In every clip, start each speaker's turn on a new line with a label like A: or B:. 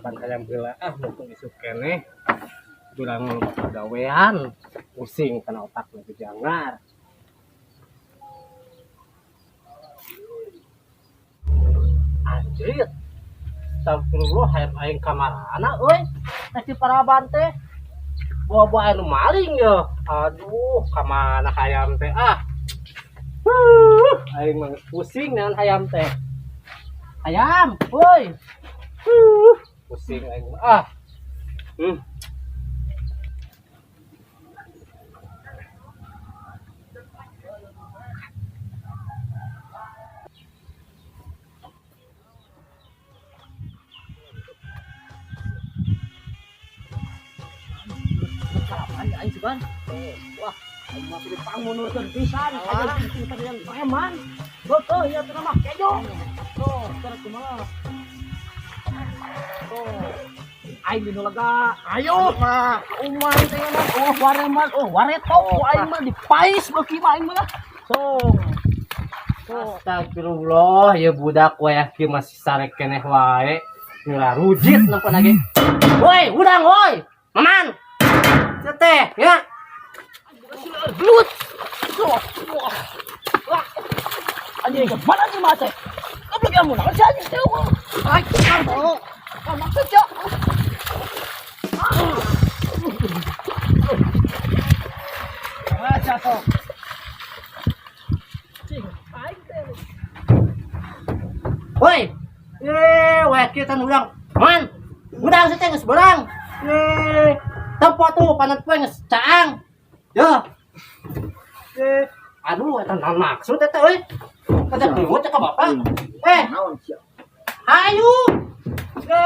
A: sarapan hayam heula mumpung isuk keneh bilang lu gawean pusing kena otak nu jangar. Anjir, astagfirullah hayam aing kamarana euy. Kasih paraban teh. Bawa-bawa anu maling ya. Aduh, kamana hayam teh aing mah pusing dengan hayam teh. Hayam, woi. Pusing aing mah aing segan. Wah, aing mah pilih pangunurkeun pisan. Aya pinter yang preman. Heuh, ieu teh mah kejo. Tuh, keur kumaha? Tuh. Aing dinu lega. Ayo mah. Umang teh mah. Oh, wareman. Oh, wareto. Aing mah dipais beuki mah aing mah. Tuh. Astagfirullah, ya budak we kieu masih sarek keneh wae. Ngira rujit nempeun lagi. Woi, udang woi. Maman. Teh, ya. Gelut. Wah. Anjing, mana sih mate? Goblok ya mun, aja anjing teh. Ai, karo. Kamu kerja. Jatuh. Cing, aing teh. Woi. Weh kita udang. Man. Udang teh geus berang. Tempo tuh panen poe geus caang. Yo. Aduh eta naon maksud eta euy? Kada kelut ka bapak. Naon sia? Hayu. Yo.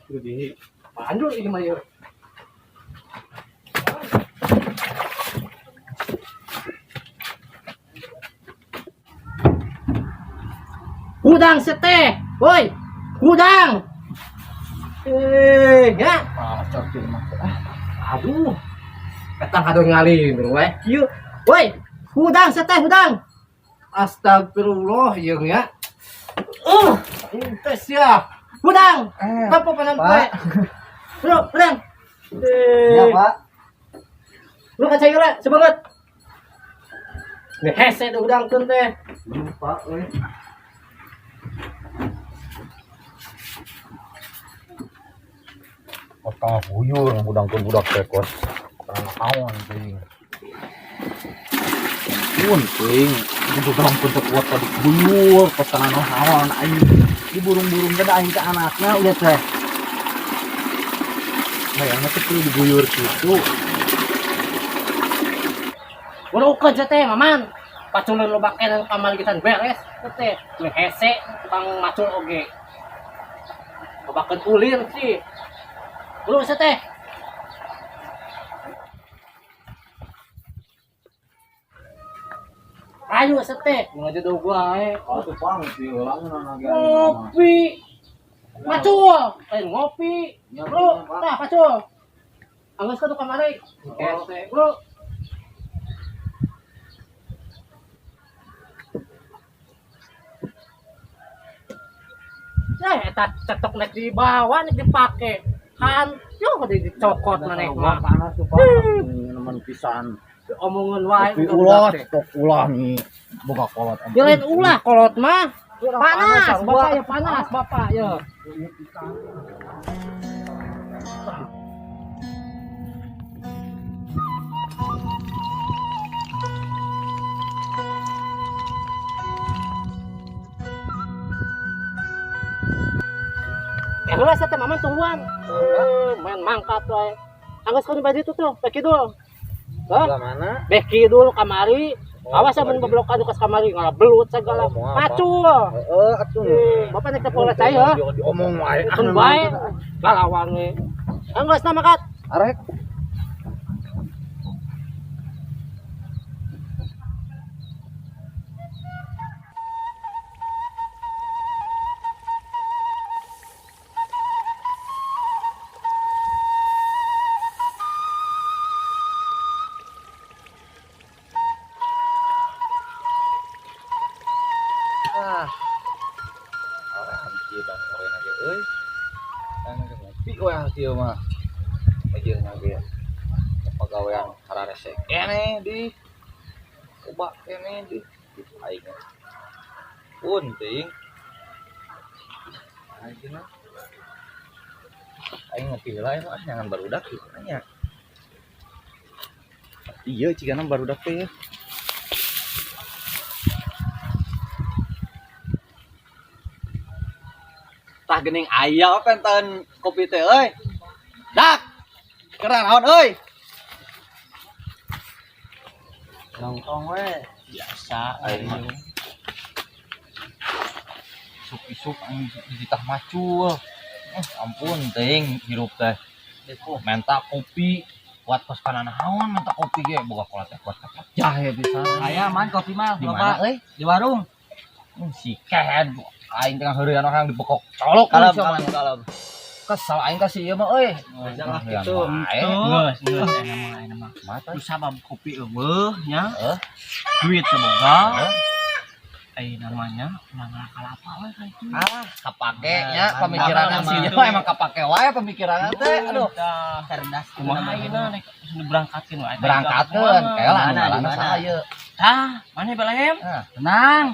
A: Jadi panjul ini mah yeuh. Udang seteh. Woi. Udang. Ya. Aduh. Eta kado ngalin we. Ieu. Woi, udang seteh udang. Astagfirullah ieu ya. Tes ya. Udang. Apa panan poe? Bro, udang.
B: Ya, Pak.
A: Lu kacai geura sebanget. Nih hese teh udang teh.
B: Pak, euy. Tengah buyur budang-budang budak tekos karena awan teuing. Mun teuing budang pun kuat tadi buyur pesanan awan aing di burung-burung gede aing ke anakna udah teh. Hayangna teh di buyur kitu.
A: Urukeun teh maman. Paculun lo bakeun pamaligitan beres teh. Lu hese tukang macul oge. Bakeun ulir sih. Lu teh. Ayo seteh, ngajodoh gua
B: Atuh pang sih ulang nanaga.
A: Ngopi. Macul, ngopi. Bro, tah pacul. Anggeus ka tukang mari. Hese, bro. Eta cetok nek dibawa nek dipake. Kan, yo dicokot maneh mah.
B: Panas tuh Pak. Nemen pisan.
A: Omongan wae
B: ulah stok ulah nih boga kolot.
A: Lain ulah kolot mah. Panas, Bapak ya panas, Bapak ya. Lu teh maman tungguan. Main mangkat wae. Anggeus kun badi tuh, beki dulu.
B: Sebelah mana?
A: Beki dulu kamari. Awas mun goblok anu kas kamari ngalabelut segala. Macul.
B: Heeh, atuh.
A: Bapak nek pola cai heuh.
B: Diomong wae.
A: Kun bae. Galawan we. Anggeus na makat.
B: Arek. Alhamdulillah. ngopi we kieu mah. Ajeuna ge. Pagawean hararese kene di coba kene di aing. Punting. Ayeuna aing ngopi heula mah jangan barudak kieu nya. Iya cigana barudak teh ya. Tah geuning aya penten kopi teh euy. Dak. Keren naon euy.
A: Nongkrong we biasa
B: Aing isuk-isuk aing ditah macul. Ampun teuing hirup teh. Menta kopi buat kos kana naon menta kopi ge boga kola teh buat kapak jahe bisa.
A: aya man kopi mah
B: Di mana euy?
A: di warung
B: Si kehed aing tengah heureuy anu orang dibekok colok kalem. Kesal aing ka si ieu mah euy.
A: jangan gitu
B: Geus
A: geus enak mah
B: mata.
A: ku sabab kopi eueuh nya
B: Heuh.
A: duit semoga
B: Heuh.
A: namanya nangala kalapa we ka itu
B: Kapake nya pemikiran si ieu mah emang kapake wae pemikiran teh. Aduh.
A: cerdas kumaha ayeuna nek berangkatkeun wae
B: Berangkatkeun kaela anu ngaranna saha ieu.
A: mana belahem
B: Nah,
A: tenang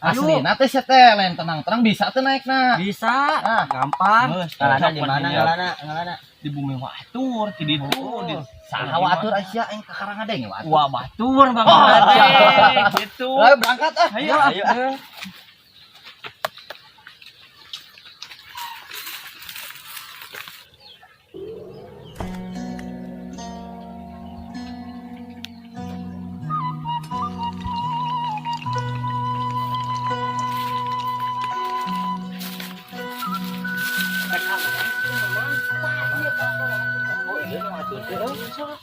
B: asli teh sia teh lain tenang-tenang bisa teh naikna.
A: bisa
B: Ah.
A: gampang
C: Ngalana di mana ngalana?
A: di bumi watur di ditu di
B: Saha watur Asia aing ka Karangadeng watur.
A: wah batur bang gitu
B: Ayo berangkat ah.
A: ayo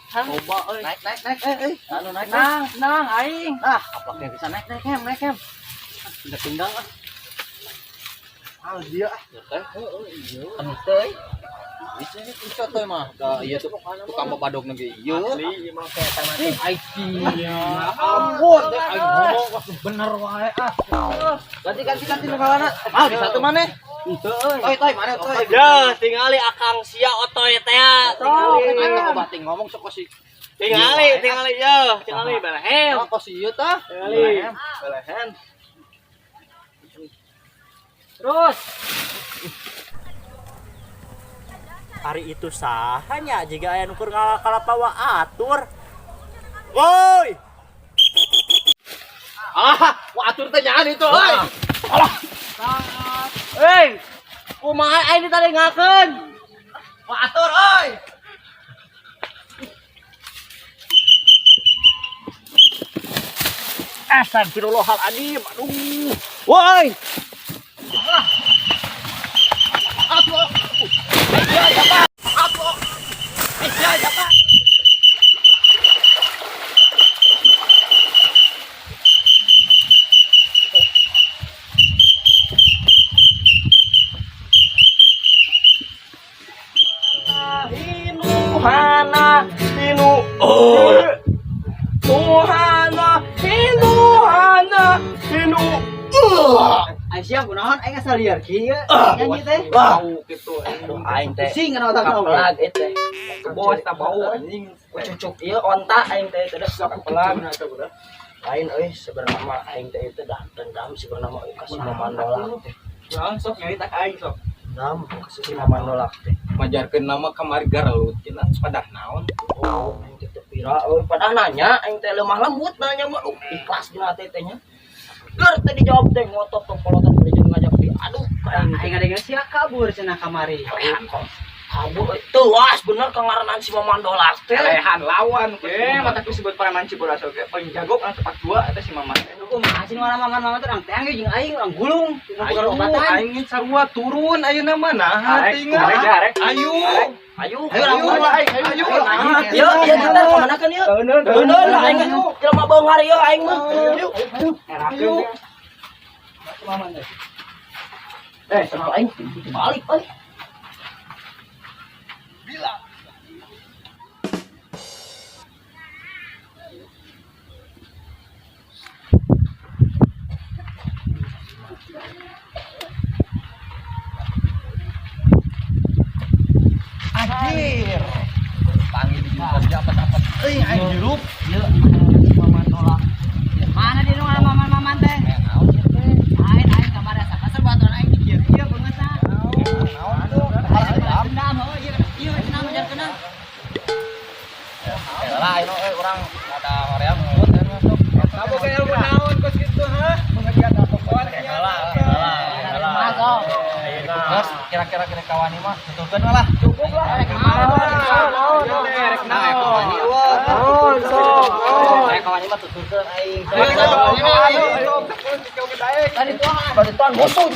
B: Coba euy. Naik anu naik.
A: tenang aing
B: Kapake bisa naik hem.
A: udah pinggang
B: Dia teh. Anu teh. Bisa ni bisa teh mah. Da ieu tuh tukang babadog ge ieu.
A: asli emang kayak tamat
B: Ya ampun, teh aing ngomong wah bener wae ah. Ganti nu kalana. Ah, di satu maneh. Toy mana toy?
A: ya tingali akang sia otoy teh
B: Aing bating ngomong sok si.
A: tingali ya tingali belahem
B: Oh, kos ieu tah.
A: tingali
B: Belahen.
A: terus
C: Hari itu sahanya jika aya nukur ngalapawa atur. Woi,
B: Alah, watur teh nyahan itu euy.
C: hei, kumaha aing ditadengakeun?
B: Watur euy.
C: Astagfirullahaladzim, aduh. Woi, Tuhana hinu Tuhana hinu
A: Aisyah kunaon aing asal liar kieu
B: Nyanyi teh. Bau gitu.
C: aing teh
A: sing kana otak
C: kapelag teh
B: Bos tak bau anjing.
C: cucuk ieu onta aing teh teh kapelag lain euy sebenarnya mah aing teh teh dah dendam sebenarnya mah ka si Mamandolak teh
B: Sok nyarita ka aing sok.
C: dendam ka si Mamandolak teh
B: Majarkeun nama kamari garelut cenah sepadah naon.
C: oh aing teh teu pira euy padahal nanya aing teh lemah lembut nanya mah ikhlas dina teh teh nya ger teh dijawab teh ngotot tong polotot teh jeung ngajak di aduh
A: aing ada sia kabur cenah kamari
C: kabur tuas bener kengaranan si Mamandolak teh
B: Lehan lawan mata disebut preman Cibodas oge paling jago kan tepat 2 eta si Maman.
A: kumaha sih mana mama teh urang teh angge jeung aing urang gulung
B: Ayo
A: obatan
B: aing sarua turun ayeuna mah nah tinggal. Ayo.
C: ayo
B: Ayo.
C: Yo, ieu kita kemana kan yuk? Bener lah aing jelema beunghar ieu aing mah.
B: Ayo.
C: Sama aing balik euy.
B: anjir. Panggil di kerja apa-apa. Aing hirup.
C: Ieu maman nolak. Mana di rumah maman teh? Aing kamar asa kasar baturan aing dikieu banget tah.
B: Naon tuh?
C: Dendam heuh ieu cenah menjar kenal.
B: Lah ini orang ada hoream buat dan masuk.
D: Kamu kayak ilmu naon kos gitu ha? Pengajian apa kawan?
C: Masuk.
B: Terus kira-kira kawan ini mah tutupkan lah.
D: Cukup lah.
C: Rek naon?
D: Rek naon?
A: Naon sok.
C: Rek kawan ini mah tutupkeun aing.
D: Ayo, sok daek.
C: Tadi tuan musuh.